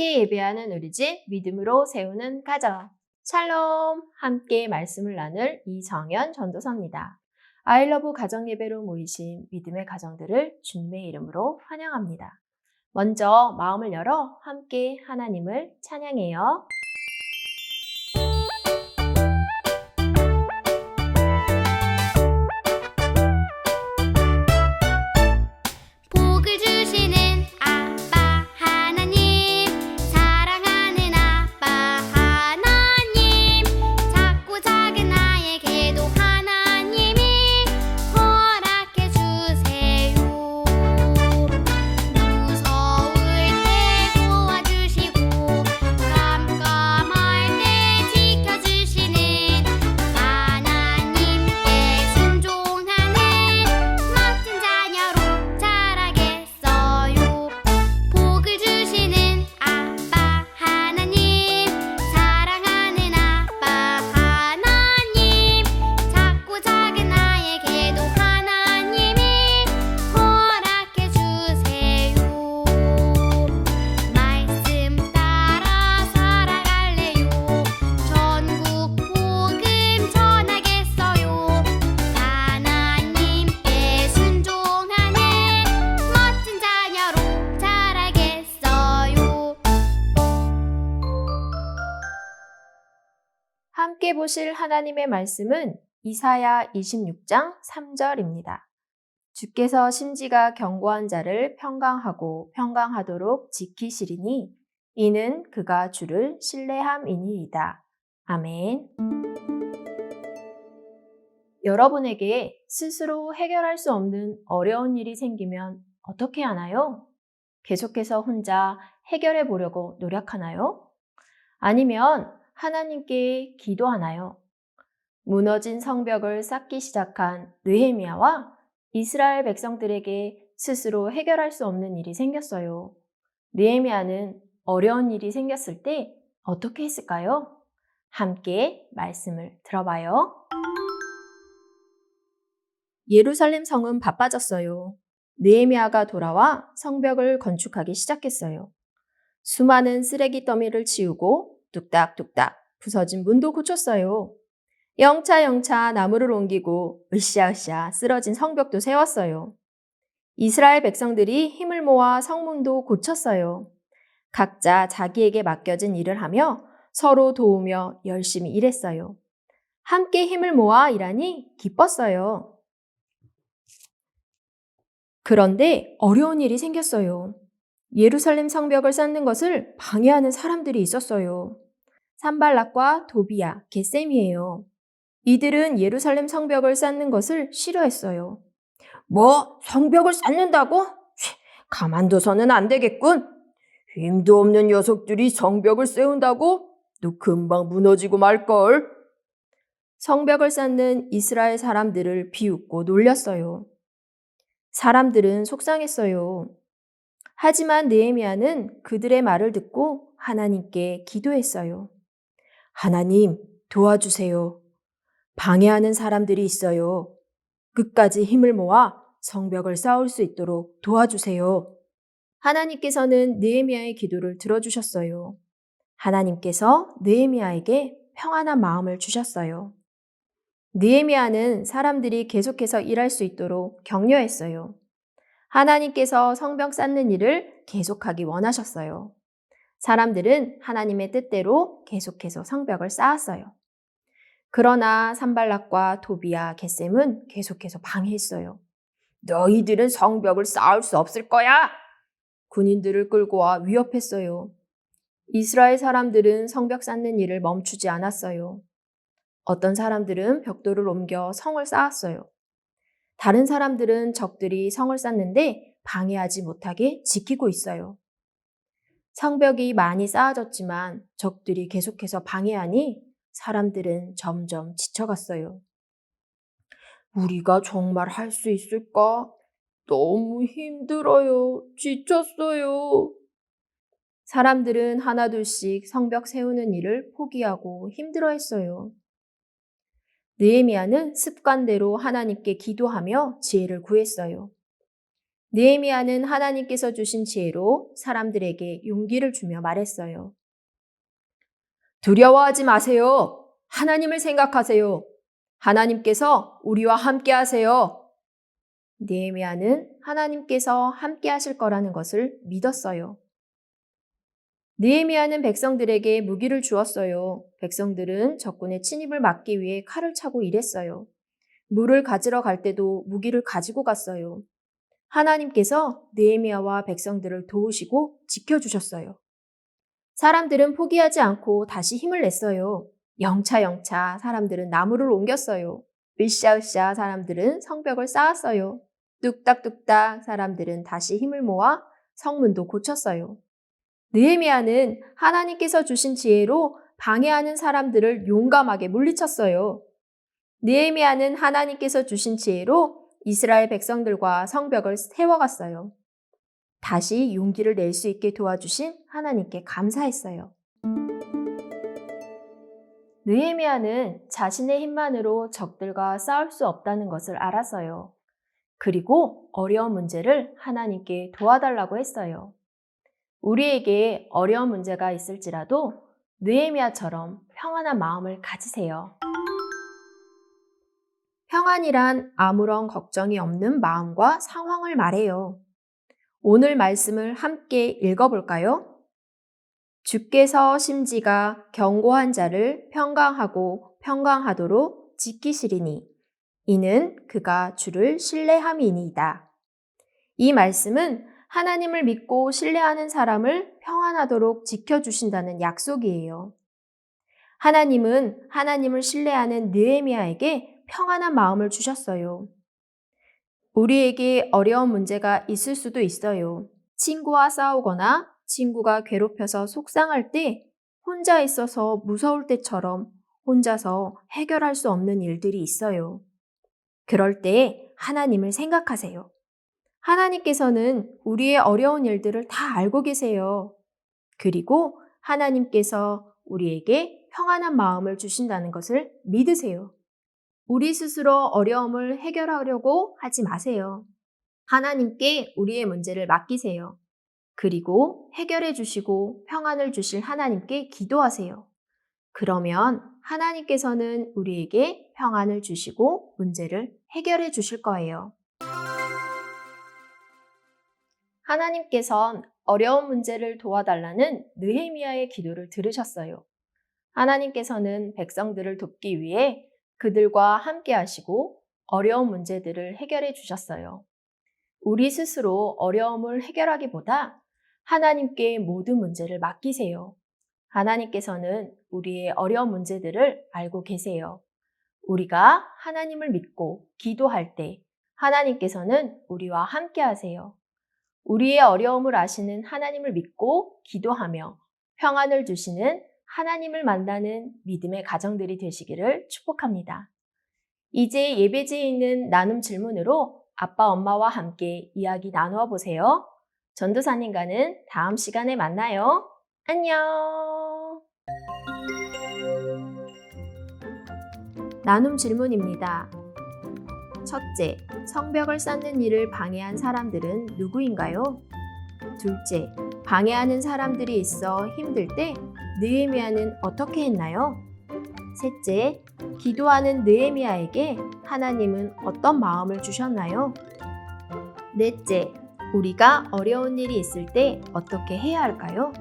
함께 예배하는 우리 집 믿음으로 세우는 가정. 샬롬! 함께 말씀을 나눌 이정연 전도사입니다. 아이러브 가정 예배로 모이신 믿음의 가정들을 주님의 이름으로 환영합니다. 먼저 마음을 열어 함께 하나님을 찬양해요. 복을 주시는 아빠 하나님, 사랑하는 아빠 하나님, 작고 작은 나에게도 하나님이 허락해 주세요. 무서울 때 도와주시고 깜깜할 때 지켜주시는 하나님께 순종하는 멋진 자녀로 자라겠어요. 복을 주시는 아빠 하나님, 사랑하는 아빠 하나님, 작고 작은 나에게도 하나님이 허락해 주세요. 말씀 따라 살아갈래요. 전국 복음 전하겠어요. 하나님께 순종하는 멋진 자녀로 자라겠어요. 함께 보실 하나님의 말씀은 이사야 26장 3절입니다. 주께서 심지가 견고한 자를 평강하고 평강하도록 지키시리니 이는 그가 주를 신뢰함이니이다. 아멘. 여러분에게 스스로 해결할 수 없는 어려운 일이 생기면 어떻게 하나요? 계속해서 혼자 해결해 보려고 노력하나요? 아니면 하나님께 기도하나요? 무너진 성벽을 쌓기 시작한 느헤미야와 이스라엘 백성들에게 스스로 해결할 수 없는 일이 생겼어요. 느헤미야는 어려운 일이 생겼을 때 어떻게 했을까요? 함께 말씀을 들어봐요. 예루살렘 성은 바빠졌어요. 느헤미야가 돌아와 성벽을 건축하기 시작했어요. 수많은 쓰레기 더미를 치우고 뚝딱뚝딱 부서진 문도 고쳤어요. 영차 나무를 옮기고 으쌰으쌰 쓰러진 성벽도 세웠어요. 이스라엘 백성들이 힘을 모아 성문도 고쳤어요. 각자 자기에게 맡겨진 일을 하며 서로 도우며 열심히 일했어요. 함께 힘을 모아 일하니 기뻤어요. 그런데 어려운 일이 생겼어요. 예루살렘 성벽을 쌓는 것을 방해하는 사람들이 있었어요. 산발락과 도비야, 겟셈이에요. 이들은 예루살렘 성벽을 쌓는 것을 싫어했어요. 뭐 성벽을 쌓는다고? 가만둬서는 안 되겠군. 힘도 없는 녀석들이 성벽을 세운다고? 또 금방 무너지고 말걸. 성벽을 쌓는 이스라엘 사람들을 비웃고 놀렸어요. 사람들은 속상했어요. 하지만 느헤미야는 그들의 말을 듣고 하나님께 기도했어요. 하나님, 도와주세요. 방해하는 사람들이 있어요. 끝까지 힘을 모아 성벽을 쌓을 수 있도록 도와주세요. 하나님께서는 느헤미야의 기도를 들어주셨어요. 하나님께서 느헤미야에게 평안한 마음을 주셨어요. 느헤미야는 사람들이 계속해서 일할 수 있도록 격려했어요. 하나님께서 성벽 쌓는 일을 계속하기 원하셨어요. 사람들은 하나님의 뜻대로 계속해서 성벽을 쌓았어요. 그러나 산발락과 도비야, 겟셈은 계속해서 방해했어요. 너희들은 성벽을 쌓을 수 없을 거야! 군인들을 끌고 와 위협했어요. 이스라엘 사람들은 성벽 쌓는 일을 멈추지 않았어요. 어떤 사람들은 벽돌을 옮겨 성을 쌓았어요. 다른 사람들은 적들이 성을 쌓는데 방해하지 못하게 지키고 있어요. 성벽이 많이 쌓아졌지만 적들이 계속해서 방해하니 사람들은 점점 지쳐갔어요. 우리가 정말 할 수 있을까? 너무 힘들어요. 지쳤어요. 사람들은 하나둘씩 성벽 세우는 일을 포기하고 힘들어했어요. 느헤미야는 습관대로 하나님께 기도하며 지혜를 구했어요. 느헤미야는 하나님께서 주신 지혜로 사람들에게 용기를 주며 말했어요. 두려워하지 마세요. 하나님을 생각하세요. 하나님께서 우리와 함께 하세요. 느헤미야는 하나님께서 함께 하실 거라는 것을 믿었어요. 느헤미야는 백성들에게 무기를 주었어요. 백성들은 적군의 침입을 막기 위해 칼을 차고 일했어요. 물을 가지러 갈 때도 무기를 가지고 갔어요. 하나님께서 느헤미야와 백성들을 도우시고 지켜주셨어요. 사람들은 포기하지 않고 다시 힘을 냈어요. 영차 사람들은 나무를 옮겼어요. 으쌰으쌰 사람들은 성벽을 쌓았어요. 뚝딱뚝딱 사람들은 다시 힘을 모아 성문도 고쳤어요. 느헤미야는 하나님께서 주신 지혜로 방해하는 사람들을 용감하게 물리쳤어요. 느헤미야는 하나님께서 주신 지혜로 이스라엘 백성들과 성벽을 세워갔어요. 다시 용기를 낼 수 있게 도와주신 하나님께 감사했어요. 느헤미야는 자신의 힘만으로 적들과 싸울 수 없다는 것을 알았어요. 그리고 어려운 문제를 하나님께 도와달라고 했어요. 우리에게 어려운 문제가 있을지라도 느헤미야처럼 평안한 마음을 가지세요. 평안이란 아무런 걱정이 없는 마음과 상황을 말해요. 오늘 말씀을 함께 읽어볼까요? 주께서 심지가 견고한 자를 평강하고 평강하도록 지키시리니 이는 그가 주를 신뢰함이니이다. 이 말씀은 하나님을 믿고 신뢰하는 사람을 평안하도록 지켜주신다는 약속이에요. 하나님은 하나님을 신뢰하는 느헤미야에게 평안한 마음을 주셨어요. 우리에게 어려운 문제가 있을 수도 있어요. 친구와 싸우거나 친구가 괴롭혀서 속상할 때, 혼자 있어서 무서울 때처럼 혼자서 해결할 수 없는 일들이 있어요. 그럴 때 하나님을 생각하세요. 하나님께서는 우리의 어려운 일들을 다 알고 계세요. 그리고 하나님께서 우리에게 평안한 마음을 주신다는 것을 믿으세요. 우리 스스로 어려움을 해결하려고 하지 마세요. 하나님께 우리의 문제를 맡기세요. 그리고 해결해 주시고 평안을 주실 하나님께 기도하세요. 그러면 하나님께서는 우리에게 평안을 주시고 문제를 해결해 주실 거예요. 하나님께선 어려운 문제를 도와달라는 느헤미야의 기도를 들으셨어요. 하나님께서는 백성들을 돕기 위해 그들과 함께 하시고 어려운 문제들을 해결해 주셨어요. 우리 스스로 어려움을 해결하기보다 하나님께 모든 문제를 맡기세요. 하나님께서는 우리의 어려운 문제들을 알고 계세요. 우리가 하나님을 믿고 기도할 때 하나님께서는 우리와 함께 하세요. 우리의 어려움을 아시는 하나님을 믿고 기도하며 평안을 주시는 하나님을 만나는 믿음의 가정들이 되시기를 축복합니다. 이제 예배지에 있는 나눔 질문으로 아빠, 엄마와 함께 이야기 나누어 보세요. 전도사님과는 다음 시간에 만나요. 안녕! 나눔 질문입니다. 첫째, 성벽을 쌓는 일을 방해한 사람들은 누구인가요? 둘째, 방해하는 사람들이 있어 힘들 때 느헤미야는 어떻게 했나요? 셋째, 기도하는 느헤미야에게 하나님은 어떤 마음을 주셨나요? 넷째, 우리가 어려운 일이 있을 때 어떻게 해야 할까요?